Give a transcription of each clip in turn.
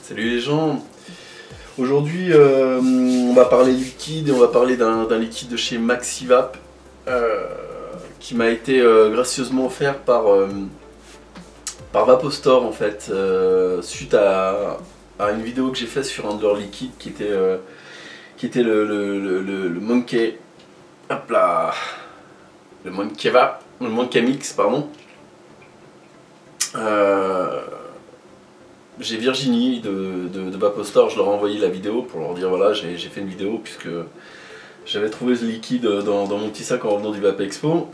Salut les gens. Aujourd'hui on va parler liquide et on va parler d'un liquide de chez Maxivap qui m'a été gracieusement offert par Vapostore en fait, suite à une vidéo que j'ai faite sur un de leurs liquides qui était le Monkey, hop là, le Monkey Mix pardon. J'ai Virginie de Vapostore, je leur ai envoyé la vidéo pour leur dire voilà j'ai fait une vidéo puisque j'avais trouvé ce liquide dans mon petit sac en revenant du Vape Expo.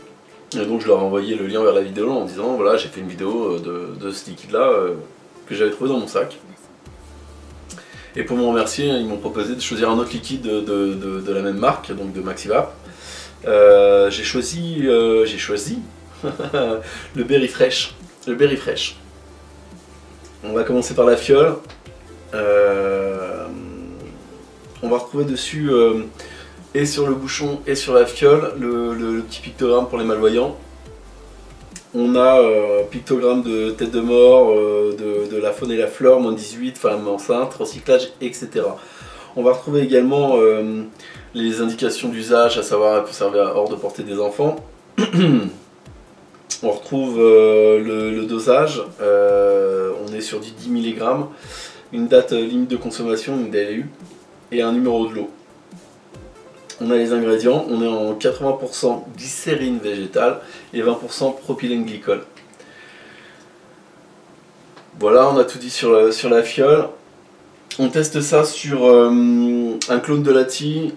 Et donc je leur ai envoyé le lien vers la vidéo en disant voilà j'ai fait une vidéo de ce liquide là que j'avais trouvé dans mon sac. Et pour me remercier ils m'ont proposé de choisir un autre liquide de la même marque, donc de Maxivap. J'ai choisi le Berry Fresh. Le Berry Fresh. On va commencer par la fiole. On va retrouver dessus, et sur le bouchon et sur la fiole, le petit pictogramme pour les malvoyants. On a pictogramme de tête de mort, de la faune et la flore, moins 18, femme enceinte, recyclage, etc. On va retrouver également les indications d'usage, à savoir conserver hors de portée des enfants. On retrouve le dosage, on est sur du 10 mg, une date limite de consommation, une DLU, et un numéro de lot. On a les ingrédients, on est en 80% glycérine végétale et 20% propylène glycol. Voilà, on a tout dit sur la fiole. On teste ça sur un clone de Lati,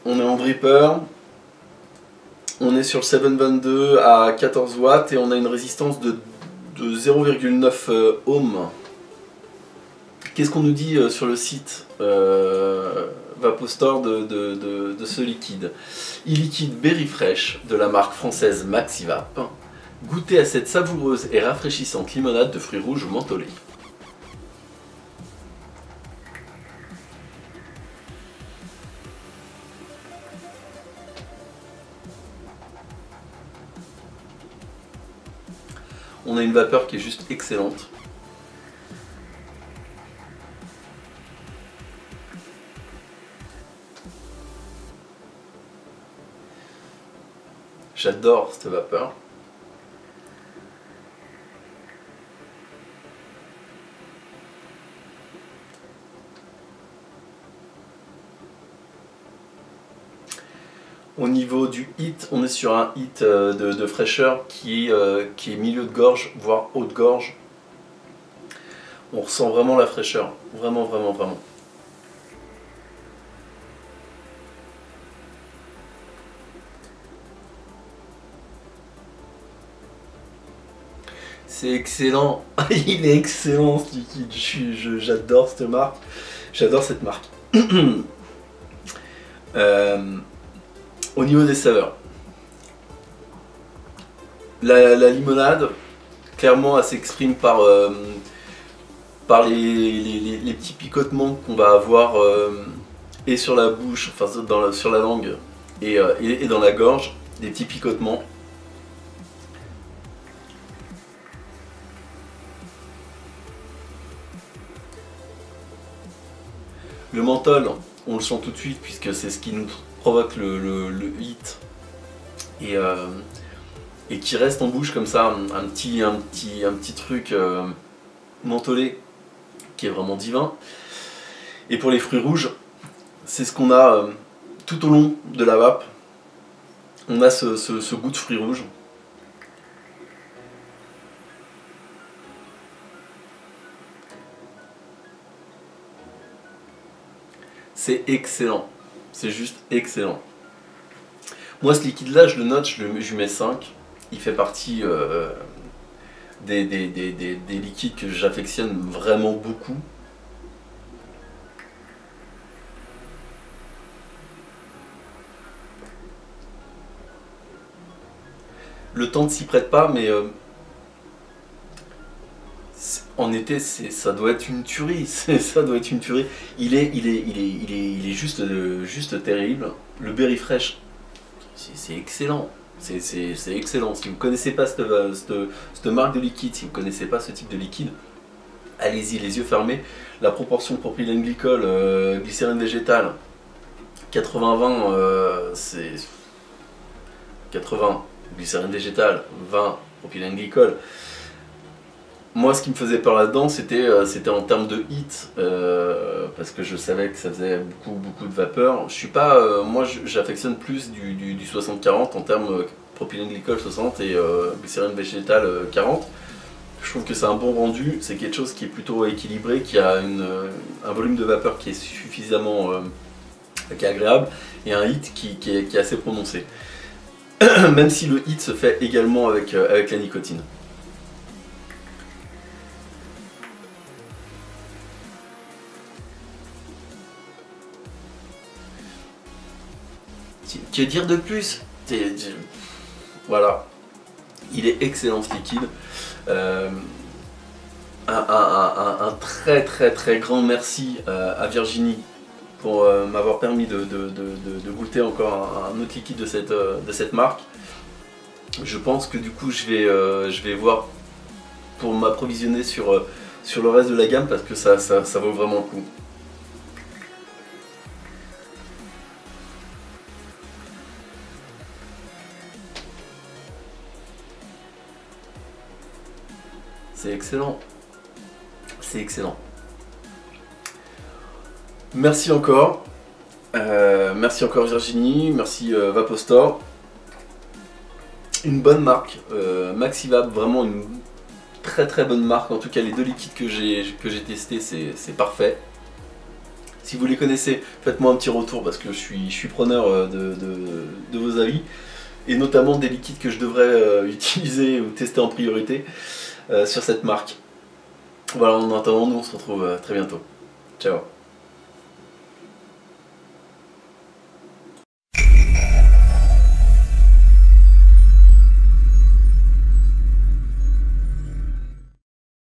on est en dripper. On est sur le 722 à 14 watts et on a une résistance de 0,9 ohms. Qu'est-ce qu'on nous dit sur le site Vapostore de ce liquide? E-liquide Berry Fresh de la marque française Maxivap. Goûtez à cette savoureuse et rafraîchissante limonade de fruits rouges mentholés. On a une vapeur qui est juste excellente. J'adore cette vapeur. Au niveau du hit, on est sur un hit de fraîcheur qui est milieu de gorge, voire haut de gorge. On ressent vraiment la fraîcheur, vraiment, vraiment, vraiment. C'est excellent, il est excellent ce liquide, j'adore cette marque, j'adore cette marque. Au niveau des saveurs, la limonade, clairement elle s'exprime par les petits picotements qu'on va avoir et sur la bouche, enfin sur la langue et dans la gorge, des petits picotements. Le menthol, on le sent tout de suite puisque c'est ce qui nous provoque le hit et qui reste en bouche comme ça, un petit truc mentholé qui est vraiment divin. Et pour les fruits rouges, c'est ce qu'on a tout au long de la vape. On a ce goût de fruits rouges. C'est excellent, c'est juste excellent. Moi ce liquide là je le note, je lui mets 5. Il fait partie des liquides que j'affectionne vraiment beaucoup. Le temps ne s'y prête pas mais en été, ça doit être une tuerie, ça doit être une tuerie. Il est juste terrible. Le Berry Fresh, c'est excellent. C'est excellent. Si vous ne connaissez pas cette marque de liquide, si vous ne connaissez pas ce type de liquide, allez-y les yeux fermés. La proportion propylène glycol, glycérine végétale, 80-20, c'est 80 glycérine végétale, 20 propylène glycol. Moi, ce qui me faisait peur là-dedans, c'était en termes de hit, parce que je savais que ça faisait beaucoup de vapeur. Je suis pas, moi, j'affectionne plus du 60-40 en termes propylène glycol 60 et glycérine végétale 40. Je trouve que c'est un bon rendu, c'est quelque chose qui est plutôt équilibré, qui a un volume de vapeur qui est suffisamment qui est agréable et un hit qui est assez prononcé. Même si le hit se fait également avec la nicotine. Que dire de plus? Voilà, il est excellent ce liquide. Un très grand merci à Virginie pour m'avoir permis de goûter encore un autre liquide de cette marque. Je pense que du coup je vais voir pour m'approvisionner sur le reste de la gamme parce que ça vaut vraiment le coup. C'est excellent. C'est excellent. Merci encore. Merci encore Virginie. Merci Vapostore. Une bonne marque. Maxivap, vraiment une très bonne marque. En tout cas, les deux liquides que j'ai testés, c'est parfait. Si vous les connaissez, faites-moi un petit retour parce que je suis preneur de vos avis. Et notamment des liquides que je devrais utiliser ou tester en priorité sur cette marque. Voilà, en attendant, nous on se retrouve très bientôt. Ciao.